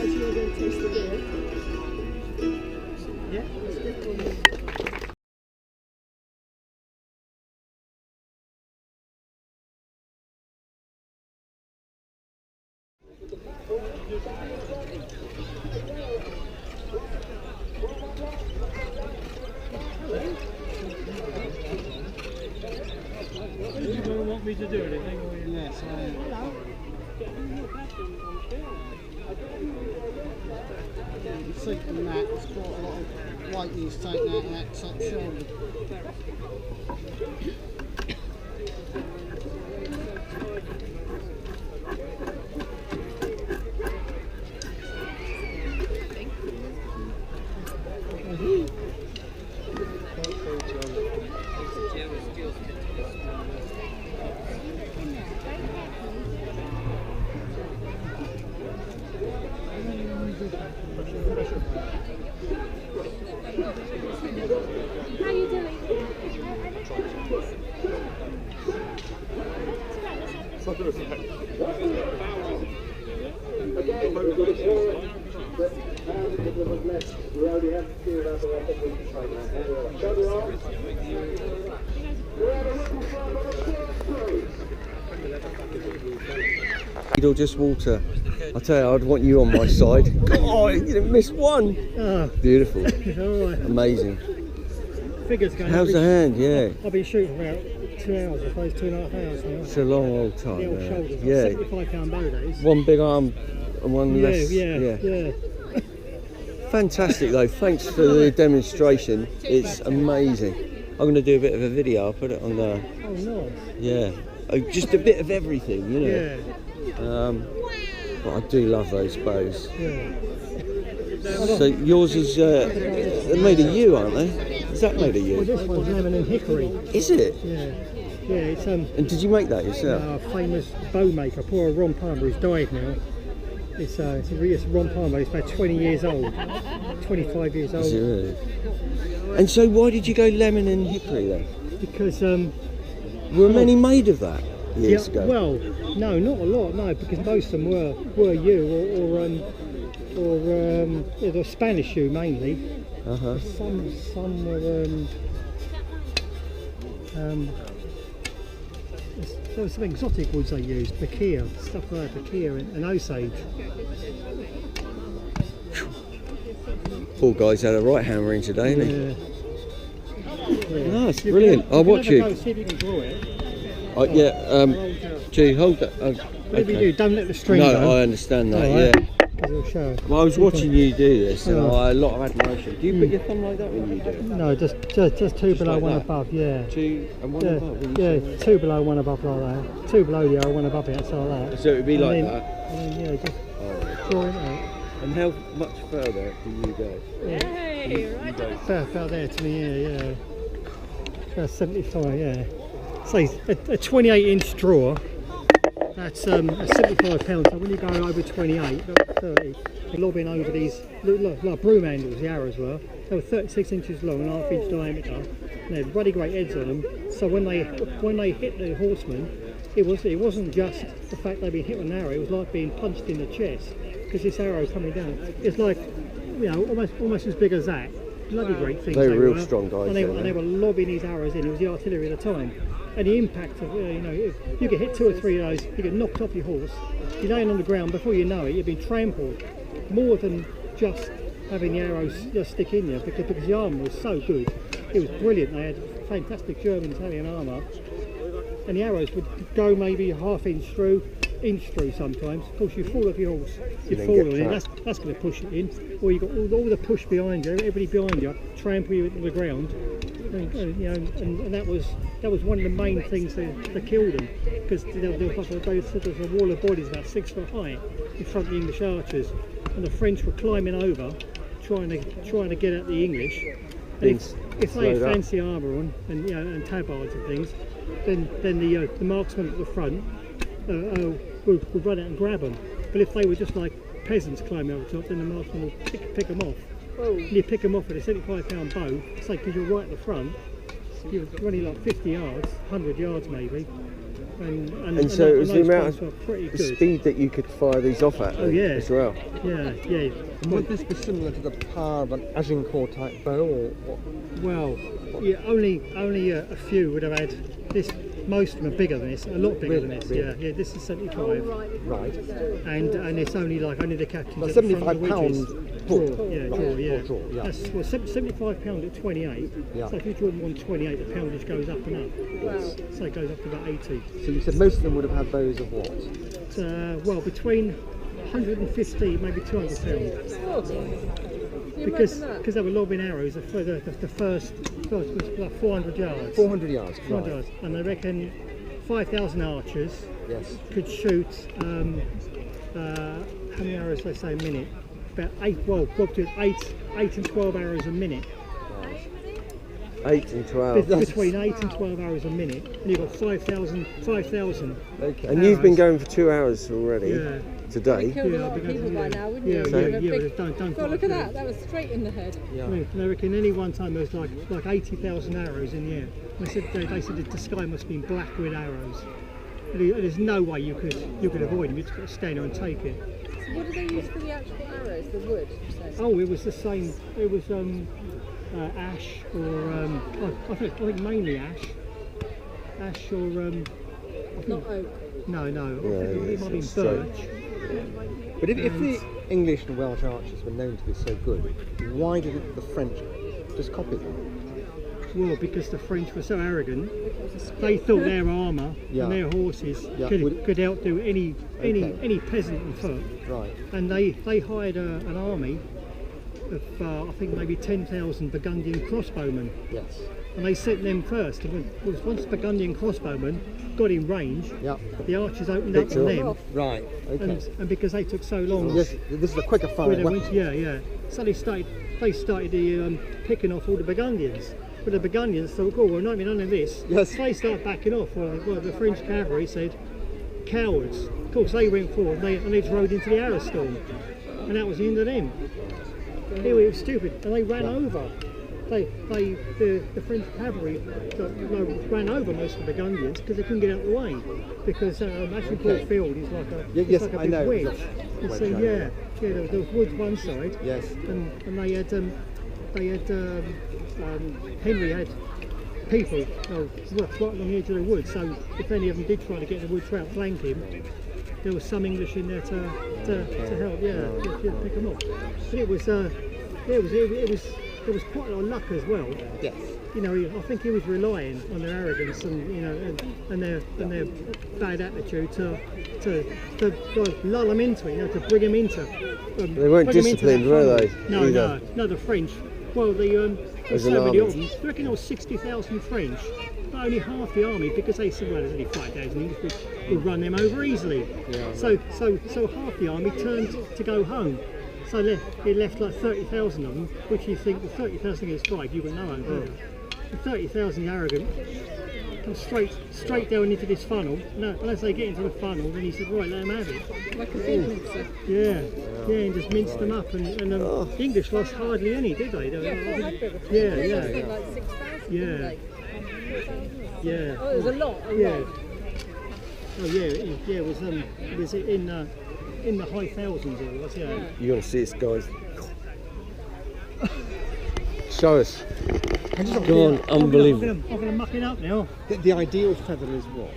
do you want to taste the beer? Yeah. Do you want me to do anything? Yes, I am. You can see from that, it's got a lot of weight he's taken out of that top shoulder. How are you doing? Or just water. I tell you, I'd want you on my side. Oh, you didn't miss one. Oh. Beautiful. All right. Amazing. Figures going. How's the hand? Yeah. I've been shooting for about 2 hours, I suppose 2.5 hours now. It's a long old time. The old shoulders. Yeah. 75-pound bow that is. One big arm and one less. Yeah. Fantastic though. Thanks for the demonstration. It's amazing. I'm going to do a bit of a video. I'll put it on there. Oh, nice. Yeah. Just a bit of everything, you know. Yeah. But I do love those bows. Yeah. So yours is they're made of yew, aren't they? Is that made of Well, yew? this one's lemon and hickory. Is it? Yeah. Yeah, it's And did you make that yourself? famous bow maker, poor Ron Palmer, who's died now. It's Ron Palmer. It's about 20 years old, 25 years old. Is it really? And so why did you go lemon and hickory then? Because Were many made of that years ago? well, no, not a lot, no, because most of them were yew or the Spanish yew mainly. Some were there was some exotic woods they used, Bakia, stuff like that, Bakia and Osage. Poor guy's had a right hammering today, hasn't he? Yeah. No, it's brilliant. I'll watch you. Go, see if you can draw it. Gee, hold that. Whatever you do, don't let the string go. No, I understand that, All right. yeah. It'll show. Well, I was watching you do this and Oh. I had a lot of admiration. Do you put your thumb like that when you do it? No, just two below, like one that? above, yeah. Two and one Yeah, above? when you say that? two below, one above like that. Two below the arrow, one above it, so like that. So it would be And like then- that? And then, yeah, just Oh. draw it out. And how much further do you go? About there to me, yeah. About 75, yeah. So a 28-inch draw, that's 75 pounds. So when you go over 28, about 30, you're lobbing over these, like broom handles, the arrows were. They were 36 inches long and half-inch diameter. And they had bloody great heads on them. So when they hit the horseman, it wasn't just the fact they'd been hit with an arrow. It was like being punched in the chest because this arrow coming down. It's like, almost as big as that. Bloody great things. They were real strong guys. And they were lobbing these arrows in. It was the artillery at the time. And the impact of, if you get hit 2 or 3 of those, you get knocked off your horse. You're laying on the ground. Before you know it, you've been trampled. More than just having the arrows just stick in you, because the armour was so good. It was brilliant. They had fantastic German Italian armour. And the arrows would go maybe ½ inch through sometimes. Of course, you fall off your horse, you fall on it, that's going to push it in. Or you've got all the push behind you, everybody behind you, trample you into the ground. And that was one of the main things that killed them, because there was a wall of bodies about 6 foot high in front of the English archers, and the French were climbing over, trying to get at the English. And if they had fancy armour on and tabards and things, then the marksmen at the front would run out and grab them. But if they were just like peasants climbing over the top, then the marksmen would pick them off. And you pick them off with a 75-pound bow, say, because you're right at the front, you're running like 50 yards, 100 yards maybe, And so it was the those amount guns were pretty of good. speed that you could fire these off at as well. Yeah. And would this be similar to the power of an Agincourt type bow, or what? Well, yeah, only a few would have had this. Most of them are bigger than this, a lot bigger than this. Really? Yeah. This is 75, Right. and it's only the captains. Well, at the front of the £75 wedges. draw. Draw. Yeah. That's well, £75 at 28. Yeah. So if you draw them on 28, the poundage goes up and up. So it goes up to about 80. So you said most of them would have had bows of what? Well, between 150, maybe 200 pounds. Because they were lobbing arrows. The first was like 400 yards. 400 yards. 400 yards, and they reckon 5,000 archers Yes. could shoot. How many arrows do they say a minute? About 8. Well, between 8 and 12 arrows a minute. 8 and 12. Between 8 and 12 arrows a minute, and you've got 5,000. Okay. And you've been going for 2 hours already Yeah. today. Killed a lot of people by now, wouldn't you? Yeah, You'd have a yeah, big- don't God, look at that. That was straight in the head. Yeah. And they reckon any one time there was like 80,000 arrows in the air. They said the sky must have been black with arrows. There's no way you could avoid them. You just got to stand there and take it. So what did they use for the actual arrows? The wood? you say? Oh, it was the same. It was ash or I think mainly ash or Not oak. no. Yeah, I think it might have been straight. birch. But if the English and Welsh archers were known to be so good, why didn't the French just copy them? Well, because the French were so arrogant, they thought their armour Yeah. and their horses Yeah, could outdo any peasant on foot. Right. And they hired an army of I think maybe 10,000 Burgundian crossbowmen, Yes. and they sent them first. And once Burgundian crossbowmen got in range, Yeah. the archers opened up Picked on up. them, Right. Okay. and because they took so long. Yes. This is a quicker fire With the weapon. winter, yeah. So they started picking off all the Burgundians. But the Burgundians thought, oh, well, not none of this. Yes. So they started backing off. Well, the French cavalry said, cowards. Of course, they went forward and they just rode into the arrow storm. And that was the end of them. It was stupid. And they ran over. The French cavalry ran over most of the Burgundians because they couldn't get out of the way. Because Agincourt Field is like a, Yes, it's like a I big know. wedge. It's a And wedge, so I know. yeah, there was woods one side. Yes. And Henry had people right along the edge of the wood, so if any of them did try to get in the wood to outflank him, there was some English in there to help, to pick them up. But it was quite a lot of luck as well. Yes. You know, I think he was relying on their arrogance and their bad attitude to lull them into it, to bring them into. They weren't bring 'em into that disciplined, were funnel. they? either? No, the French. Well, there's As so an many army. of them. I reckon there was 60,000 French, but only half the army, because they said, well, there's only 5,000 English, we'll run them over easily. Yeah, So half the army turned to go home. So it left like 30,000 of them, which you think, well, 30,000 against 5, you wouldn't know, would you? The 30,000 arrogant come straight down into this funnel. And as they get into the funnel, then he said, right, let them have it. Like a field monster. Yeah, and just minced them up, and the English lost hardly any, did they? Yeah, 400. Yeah, They yeah. lost it like 6,000. Yeah. didn't they? Yeah. Oh, it was a lot. Yeah. Oh yeah, it was in the high thousands. It was, yeah. You want to see this, guys? Show us. Go on, unbelievable. I'm gonna muck it up now. The ideal feather is what?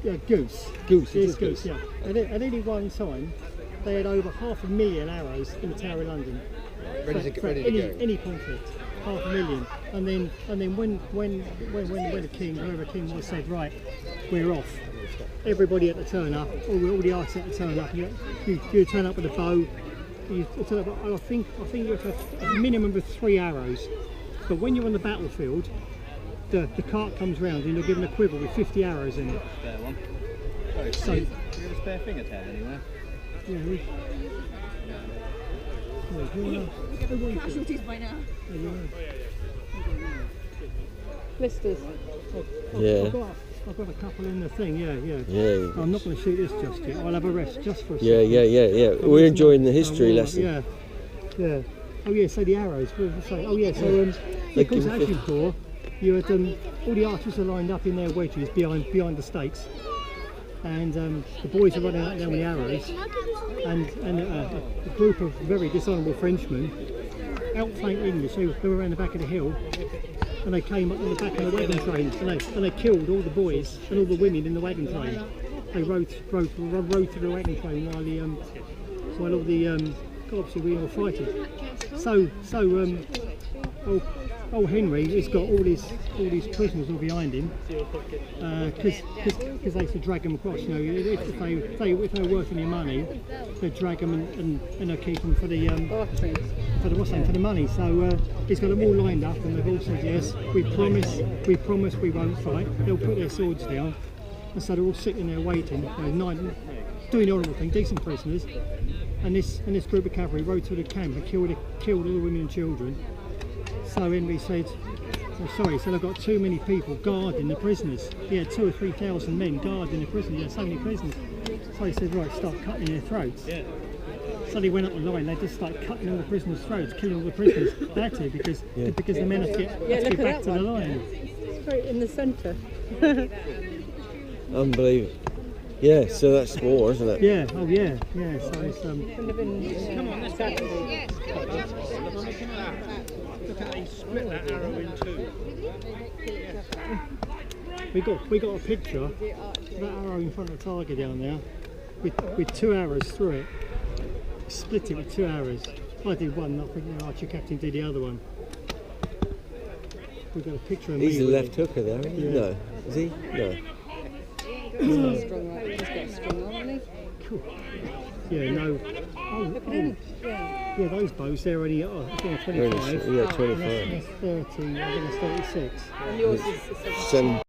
Yeah, goose. Goose. It It's is goose. Yeah. At any one time, they had over 500,000 arrows in the Tower of London. Ready For to any, go. any conflict, 500,000. And then when the king, whoever king was, said, right, we're off. Everybody had to turn up. All the artists had to turn up. You turn up with a bow. You turn up. I think you have a minimum of 3 arrows. But when you're on the battlefield, the cart comes round and you're given a quiver with 50 arrows in it. Spare one. Sorry, So- do you have a spare fingertail anywhere? Yeah. Casualties by now. Yeah. Blisters. Yeah. I've got a couple in the thing, yeah. Yeah. I'm not going to shoot this just yet. I'll have a rest just for a Yeah, second. yeah. We're enjoying the history lesson. Yeah. Oh yeah, so the arrows. So They of course, give as you saw, you had all the archers are lined up in their wedges behind the stakes, and the boys are running out there with the arrows, and a group of very dishonourable Frenchmen outflanked the English who were around the back of the hill, and they came up on the back of the wagon train, and they killed all the boys and all the women in the wagon train. They rode to the wagon train while all the obviously we were fighting. So old Henry has got all these prisoners all behind him because they used to drag them across. You know, if they were worth any money, they'd drag them and they'd keep them for the money. So he's got them all lined up, and they've all said yes. We promise we won't fight. They'll put their swords down, and so they're all sitting there waiting. You know, doing the honourable thing, decent prisoners. And this group of cavalry rode to the camp and killed all the women and children. So Henry said, oh, sorry, he said, I've got too many people guarding the prisoners. He had 2,000 or 3,000 men guarding the prisoners. He had so many prisoners. So he said, right, start cutting their throats. Yeah. So they went up the line, they just started cutting all the prisoners' throats, killing all the prisoners. They had to, because the men had to get back to the line. Straight in the centre. Unbelievable. Yeah, so that's war, isn't it? Yeah, oh yeah, yeah. So it's Come on, let's look at he split that arrow in two. we got a picture of that arrow in front of the target down there with 2 arrows through it. Split it with 2 arrows. I did one, I think the archer captain did the other one. We've got a picture of me. He's a left hooker there, isn't he? Yeah. No. Is he? No. He's got a strong right. He's got a strong arm, hasn't he? Cool. Yeah, no. Yeah, those bows, they're only, I think 25. Yeah, 25. And that's 30, I think it's 36. And yours is the 7